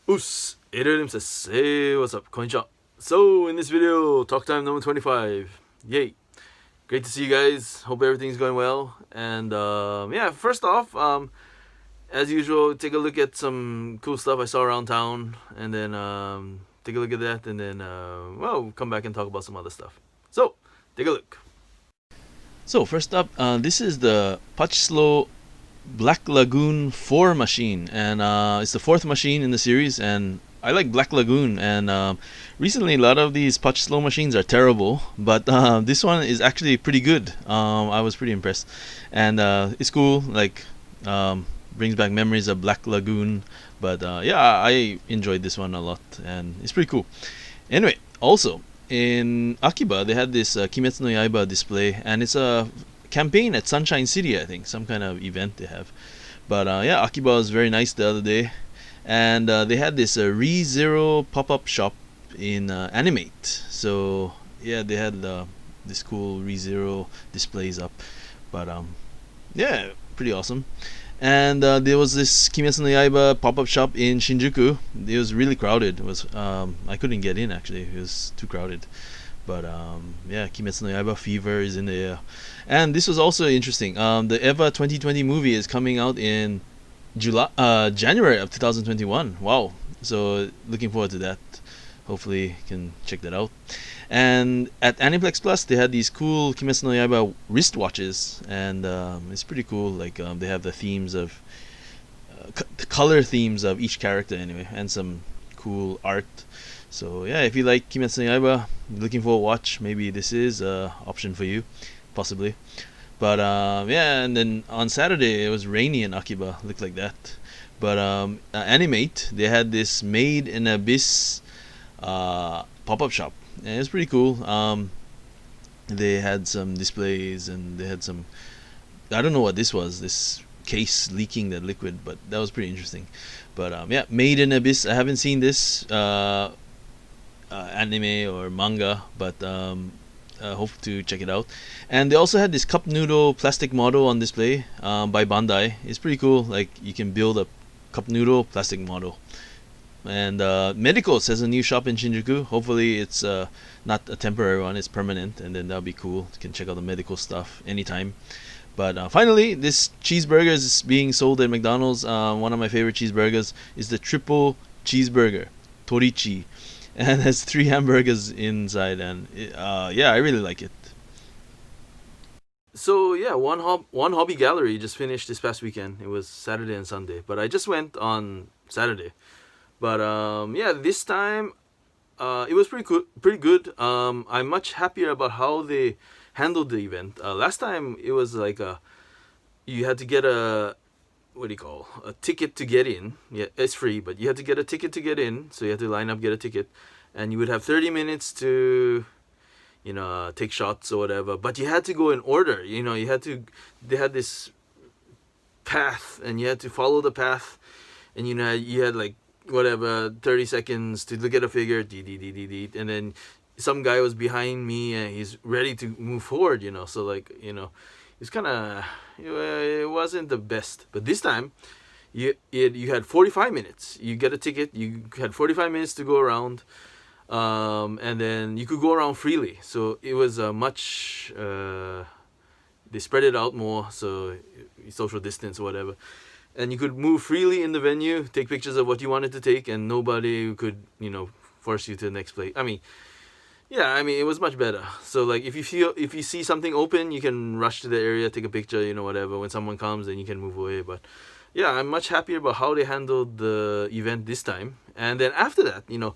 Us, Ahiru says, hey, what's up? Konnichiwa. So, in this video, talk time number 25. Yay. Great to see you guys. Hope everything's going well. And, yeah, first off, as usual, take a look at some cool stuff I saw around town. And then, take a look at that. And then, well, come back and talk about some other stuff. So, take a look. So, first up, this is the Pachslow Black Lagoon 4 machine, and it's the fourth machine in the series, and I like Black Lagoon, and recently a lot of these Pachslow machines are terrible, but this one is actually pretty good. I was pretty impressed, and it's cool, like brings back memories of Black Lagoon, but yeah, I enjoyed this one a lot, and it's pretty cool. Anyway, also, in Akiba, they had this Kimetsu no Yaiba display, and it's a campaign at Sunshine City, I think, some kind of event they have. But yeah, Akiba was very nice the other day, and they had this ReZero pop-up shop in Animate. So yeah, they had this cool ReZero displays up, but yeah, pretty awesome. And there was this Kimetsu no Yaiba pop-up shop in Shinjuku. It was really crowded. It was I couldn't get in actually. It was too crowded. But yeah, Kimetsu no Yaiba fever is in the air. And this was also interesting. The EVA 2020 movie is coming out in January of 2021. Wow. So looking forward to that. Hopefully you can check that out. And at Aniplex Plus, they had these cool Kimetsu no Yaiba wristwatches, and it's pretty cool. Like they have the themes of the color themes of each character anyway, and some cool art. So yeah, if you like Kimetsu no Yaiba, looking for a watch, maybe this is an option for you, possibly. But yeah, and then on Saturday it was rainy in Akiba, looked like that. But Animate, they had this Made in Abyss pop-up shop, and it was pretty cool. They had some displays, and they had some, I don't know what this was, this case leaking that liquid, but that was pretty interesting. But yeah, Made in Abyss, I haven't seen this anime or manga, but hope to check it out. And they also had this cup noodle plastic model on display by Bandai. It's pretty cool. Like you can build a cup noodle plastic model. And Medicals has a new shop in Shinjuku. Hopefully it's not a temporary one, it's permanent, and then that'll be cool. You can check out the medical stuff anytime. But finally, this cheeseburger is being sold at McDonald's. One of my favorite cheeseburgers is the triple cheeseburger, Torichi, and has 3 hamburgers inside, and yeah, I really like it. So yeah, Wonhobby Gallery just finished this past weekend. It was Saturday and Sunday, but I just went on Saturday. But yeah, this time it was pretty good. I'm much happier about how they handled the event. Last time it was like you had to get a, what do you call, a ticket to get in. Yeah, it's free, but you had to get a ticket to get in. So you had to line up, get a ticket, and you would have 30 minutes to, you know, take shots or whatever. But you had to go in order. You know, they had this path, and you had to follow the path, and you know, you had like whatever 30 seconds to look at a figure, and then some guy was behind me and he's ready to move forward, you know. So like, you know, it's kind of, it wasn't the best. But this time you had 45 minutes. You get a ticket, you had 45 minutes to go around, and then you could go around freely. So it was much they spread it out more, so social distance or whatever, and you could move freely in the venue, take pictures of what you wanted to take, and nobody could, you know, force you to the next place. I mean, yeah, I mean, it was much better. So like, if you see something open, you can rush to the area, take a picture, you know, whatever. When someone comes, then you can move away. But yeah, I'm much happier about how they handled the event this time. And then after that, you know,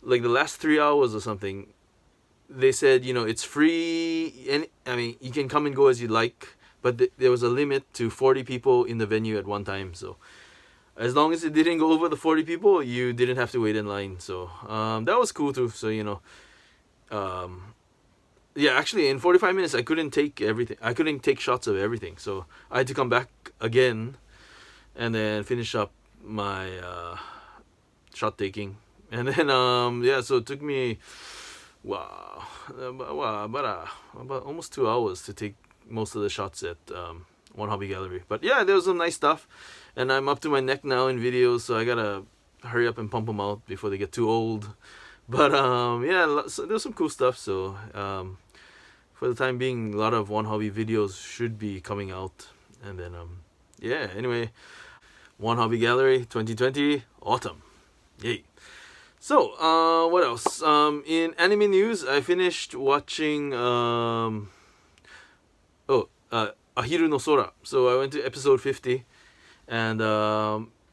like the last 3 hours or something, they said, you know, it's free, and I mean, you can come and go as you like, but there was a limit to 40 people in the venue at one time. So as long as it didn't go over the 40 people, you didn't have to wait in line. So that was cool too. So, you know, yeah, actually in 45 minutes I couldn't take everything. I couldn't take shots of everything. So I had to come back again and then finish up my shot taking. And then yeah, so it took me about almost 2 hours to take most of the shots at Wonhobby Gallery. But yeah, there was some nice stuff, and I'm up to my neck now in videos, so I gotta hurry up and pump them out before they get too old. But yeah, so there's some cool stuff. So for the time being, a lot of Wonhobby videos should be coming out. And then yeah, anyway, Wonhobby Gallery 2020 autumn, yay. So what else? In anime news, I finished watching Ahiru no Sora. So I went to episode 50, and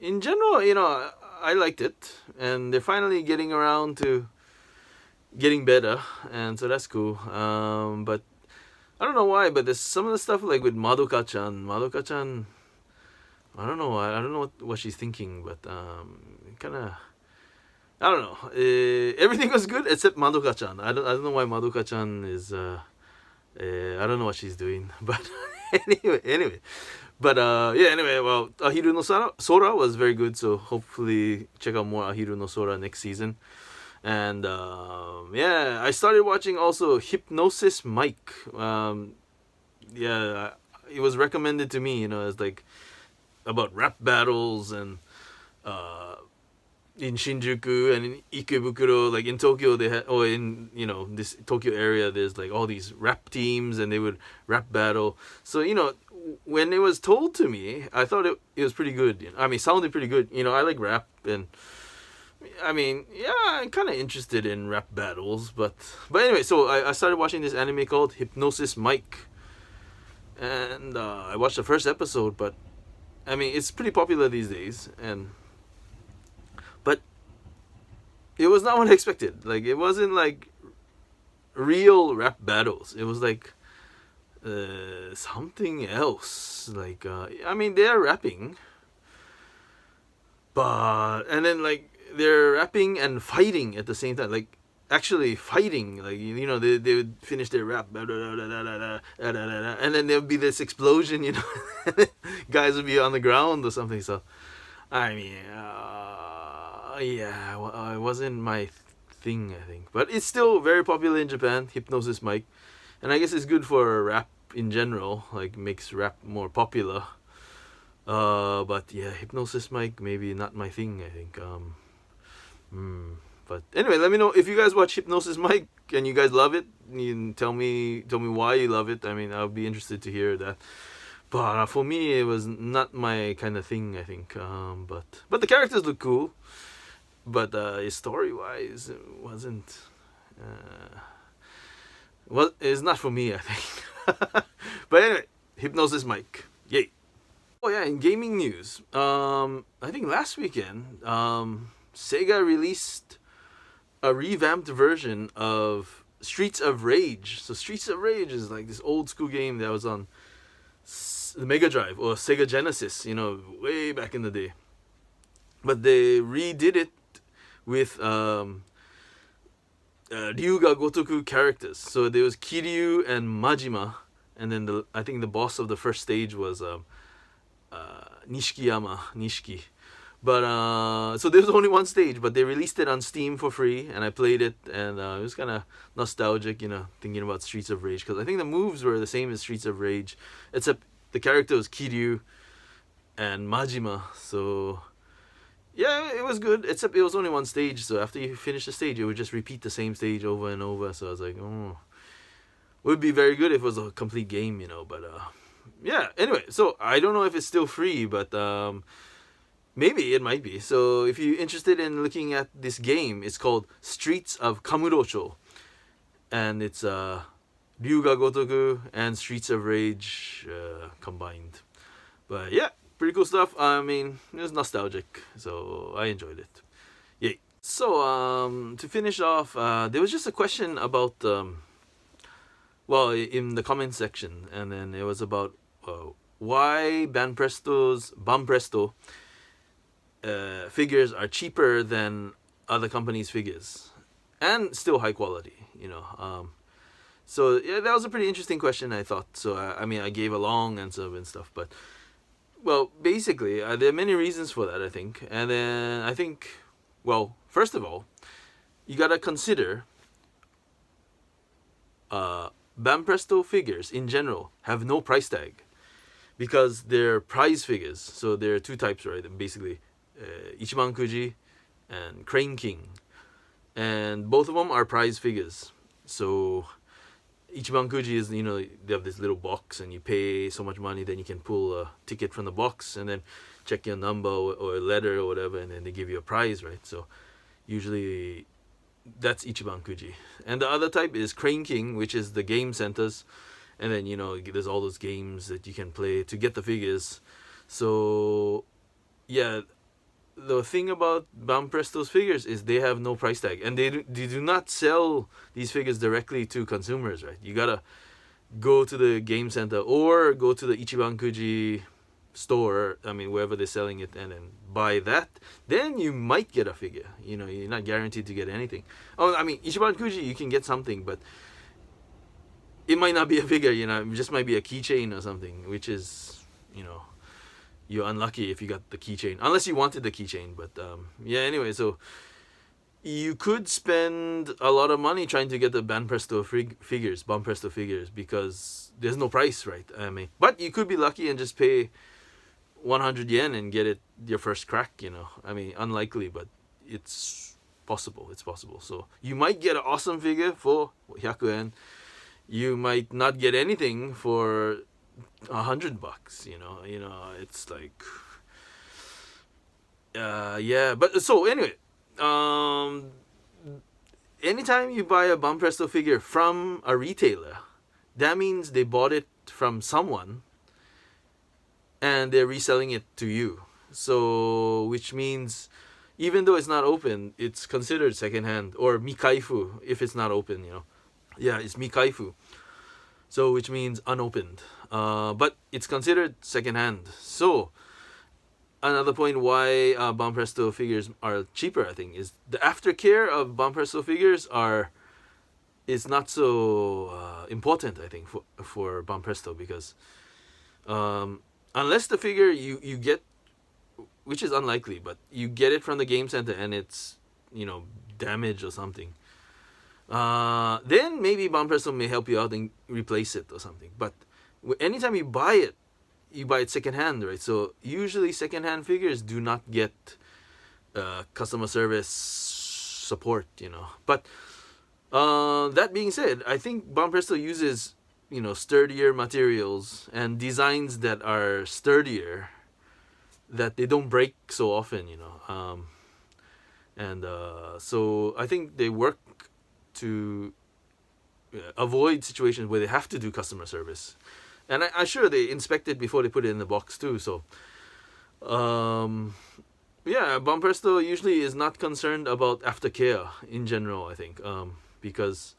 in general, you know, I liked it, and they're finally getting around to getting better, and so that's cool. But I don't know why, but there's some of the stuff like with Madoka-chan. Madoka-chan, I don't know. I don't know what she's thinking, but kind of. I don't know. Everything was good except Madoka-chan. I don't know why Madoka-chan is. I don't know what she's doing, but anyway. But yeah, anyway, well, Ahiru no Sora was very good, so hopefully check out more Ahiru no Sora next season. And yeah, I started watching also Hypnosis Mic. Yeah, it was recommended to me, you know, as like about rap battles and in Shinjuku and in Ikebukuro, like in Tokyo, they had, or in, you know, this Tokyo area, there's like all these rap teams and they would rap battle. So, you know, when it was told to me, I thought it was pretty good. I mean, it sounded pretty good. You know, I like rap, and I mean, yeah, I'm kind of interested in rap battles. But anyway, so I started watching this anime called Hypnosis Mic, and I watched the first episode. But I mean, it's pretty popular these days, but it was not what I expected. Like, it wasn't like real rap battles. It was like something else. Like I mean, they're rapping, but and then like they're rapping and fighting at the same time. Like actually fighting. Like, you know, they would finish their rap, and then there would be this explosion. You know, guys would be on the ground or something. So I mean, yeah, well, it wasn't my thing, I think, but it's still very popular in Japan. Hypnosis Mic, and I guess it's good for rap in general. Like, makes rap more popular. But yeah, Hypnosis Mic maybe not my thing, I think. But anyway, let me know if you guys watch Hypnosis Mic and you guys love it. You can tell me why you love it. I mean, I'll be interested to hear that. But for me, it was not my kind of thing, I think. But the characters look cool. But story-wise, it wasn't. Well, it's not for me, I think. But anyway, Hypnosis Mic, yay! Oh yeah, in gaming news, I think last weekend, Sega released a revamped version of Streets of Rage. So Streets of Rage is like this old school game that was on the Mega Drive or Sega Genesis, you know, way back in the day. But they redid it with Ryuga Gotoku characters. So there was Kiryu and Majima, and then I think the boss of the first stage was Nishiki. But so there was only one stage, but they released it on Steam for free, and I played it, and it was kind of nostalgic, you know, thinking about Streets of Rage, because I think the moves were the same as Streets of Rage, except the character was Kiryu and Majima. So yeah, it was good, except it was only one stage, so after you finish the stage, it would just repeat the same stage over and over. So I was like, oh, it would be very good if it was a complete game, you know. But yeah, anyway, so I don't know if it's still free, but maybe it might be. So if you're interested in looking at this game, it's called Streets of Kamurocho, and it's Ryuga Gotoku and Streets of Rage combined. But yeah, pretty cool stuff. I mean, it was nostalgic, so I enjoyed it. Yay. So to finish off, there was just a question about well, in the comment section, and then it was about why Banpresto figures are cheaper than other companies' figures and still high quality, you know. So yeah, that was a pretty interesting question, I thought. So I mean, I gave a long answer and stuff, but well, basically there are many reasons for that, I think. And then I think, well, first of all, you gotta consider Banpresto figures in general have no price tag because they're prize figures. So there are two types, right? Basically, Ichiban Kuji and Crane King, and both of them are prize figures. So Ichiban Kuji is, you know, they have this little box and you pay so much money, then you can pull a ticket from the box and then check your number or a letter or whatever, and then they give you a prize, right? So usually that's Ichiban Kuji. And the other type is Crane King, which is the game centers, and then, you know, there's all those games that you can play to get the figures. So yeah, the thing about Banpresto's figures is they have no price tag, and they do not sell these figures directly to consumers, right? You gotta go to the game center or go to the Ichiban Kuji store, I mean wherever they're selling it, and then buy that. Then you might get a figure. You know, you're not guaranteed to get anything. Oh, I mean Ichiban Kuji you can get something, but it might not be a figure. You know, it just might be a keychain or something, which is, you know, you're unlucky if you got the keychain, unless you wanted the keychain. But yeah, anyway, so you could spend a lot of money trying to get the Banpresto figures, because there's no price, right? I mean, but you could be lucky and just pay 100 yen and get it your first crack, you know. I mean, unlikely, but it's possible. It's possible. So you might get an awesome figure for 100 yen. You might not get anything for $100, you know. It's like yeah. But so anyway, anytime you buy a Banpresto figure from a retailer, that means they bought it from someone and they're reselling it to you. So which means even though it's not open, it's considered secondhand, or mikaifu if it's not open, you know. Yeah, it's mikaifu. So which means unopened. But it's considered secondhand. So another point why Banpresto figures are cheaper, I think, is the aftercare of Banpresto figures is not so important, I think, for Banpresto, because unless the figure you get, which is unlikely, but you get it from the game center and it's, you know, damaged or something, then maybe Banpresto may help you out and replace it or something. But anytime you buy it secondhand, right? So usually secondhand figures do not get customer service support, you know. But that being said, I think Banpresto uses, you know, sturdier materials and designs that are sturdier, that they don't break so often, you know. So I think they work to avoid situations where they have to do customer service. And I'm sure they inspect it before they put it in the box too. So, yeah, Banpresto usually is not concerned about aftercare in general, I think, because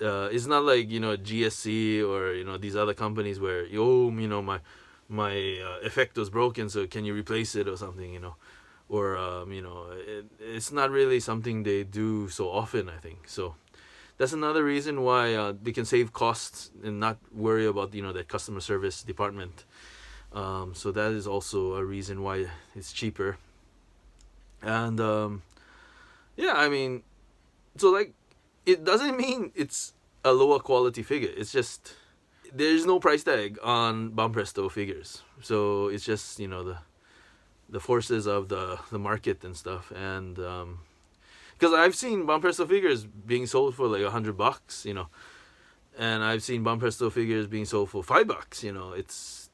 it's not like, you know, GSC or, you know, these other companies where, oh, you know, my effect was broken, so can you replace it or something, you know, or you know, it's not really something they do so often, I think. So that's another reason why they can save costs and not worry about, you know, that customer service department. So that is also a reason why it's cheaper. And yeah, I mean, so like, it doesn't mean it's a lower quality figure. It's just there's no price tag on Banpresto figures. So it's just, you know, the forces of the market and stuff. And because I've seen Banpresto figures being sold for like $100, you know, and I've seen Banpresto figures being sold for $5, you know. It's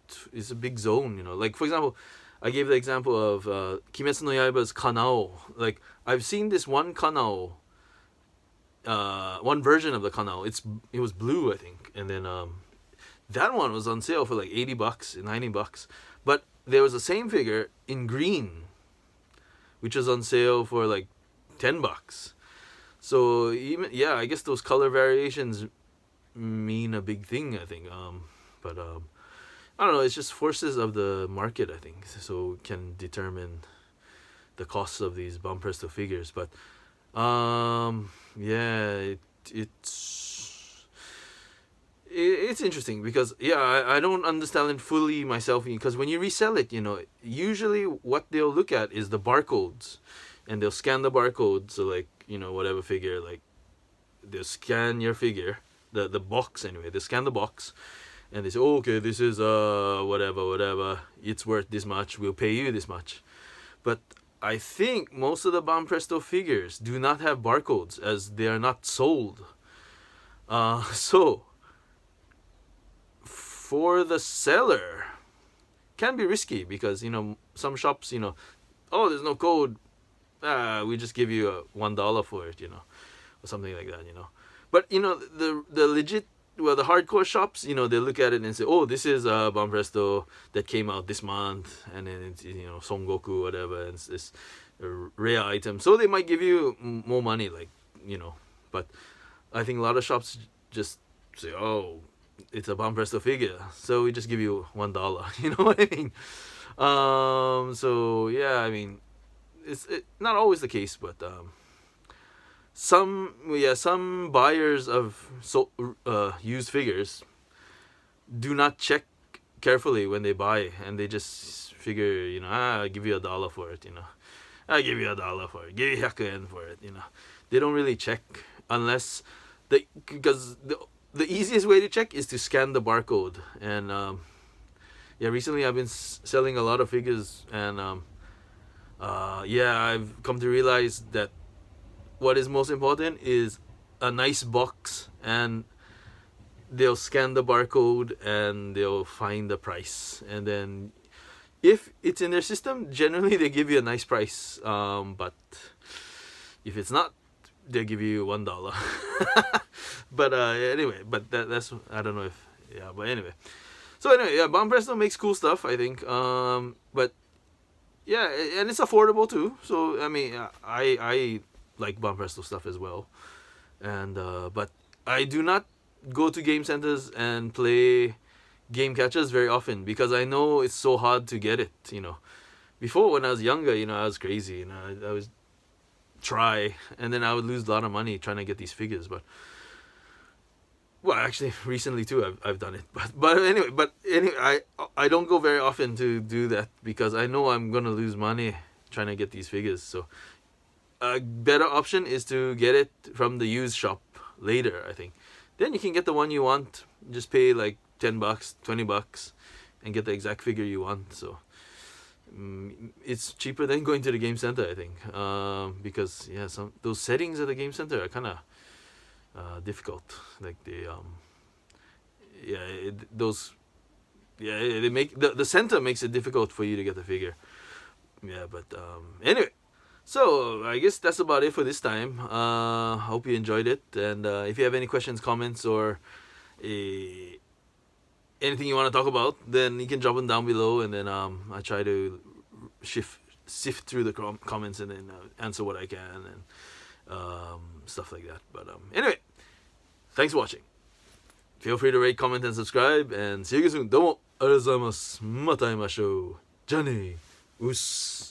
a big zone, you know. Like, for example, I gave the example of Kimetsu no Yaiba's Kanao. Like, I've seen this one Kanao, one version of the Kanao. It was blue, I think, and then that one was on sale for like $80, $90. But there was the same figure in green, which was on sale for like $10. So even, yeah, I guess those color variations mean a big thing, I think. But I don't know, it's just forces of the market, I think, so can determine the costs of these Banpresto figures. But yeah, it's interesting because, yeah, I don't understand it fully myself, because when you resell it, you know, usually what they'll look at is the barcodes, and they'll scan the barcode. So like, you know, whatever figure, like they'll scan your figure, the box anyway, they scan the box, and they say, oh, okay, this is whatever, it's worth this much, we'll pay you this much. But I think most of the Banpresto figures do not have barcodes as they are not sold. So for the seller, can be risky because some shops oh, there's no code, we just give you $1 for it, or something like that, But the legit, well, the hardcore shops, they look at it and say, oh, this is Banpresto that came out this month, and then it's Son Goku, whatever, and it's this rare item, so they might give you more money, But I think a lot of shops just say, oh, it's a Banpresto figure, so we just give you $1. You know what I mean? So yeah, I mean, it's not always the case, but some buyers of used figures do not check carefully when they buy, and they just figure, I give you $1 for it, I give you $1 for it, give you 100 yen for it, They don't really check unless because the easiest way to check is to scan the barcode. And recently I've been selling a lot of figures, and I've come to realize that what is most important is a nice box, and they'll scan the barcode and they'll find the price, and then if it's in their system, generally they give you a nice price, but if it's not, they'll give you $1. But anyway, but that's, I don't know if, but anyway. So anyway, Banpresto makes cool stuff, I think. But yeah, and it's affordable too. So I mean, I like Banpresto stuff as well. And but I do not go to game centers and play game catchers very often because I know it's so hard to get it. Before, when I was younger, I was crazy. I was try, and then I would lose a lot of money trying to get these figures. But well, actually, recently too, I've done it. But anyway, I don't go very often to do that because I know I'm gonna lose money trying to get these figures. So a better option is to get it from the used shop later, I think. Then you can get the one you want. Just pay like $10, $20, and get the exact figure you want. So it's cheaper than going to the game center, I think, because those settings at the game center are kind of difficult. Like they make the center makes it difficult for you to get the figure. But anyway, so I guess that's about it for this time. Hope you enjoyed it, and if you have any questions, comments, or anything you want to talk about, then you can drop them down below, and then I try to sift through the comments and then answer what I can, and stuff like that. But anyway, thanks for watching. Feel free to rate, comment, and subscribe, and see you soon. どうもありがとうございます。また会いましょう。じゃあね。うっす。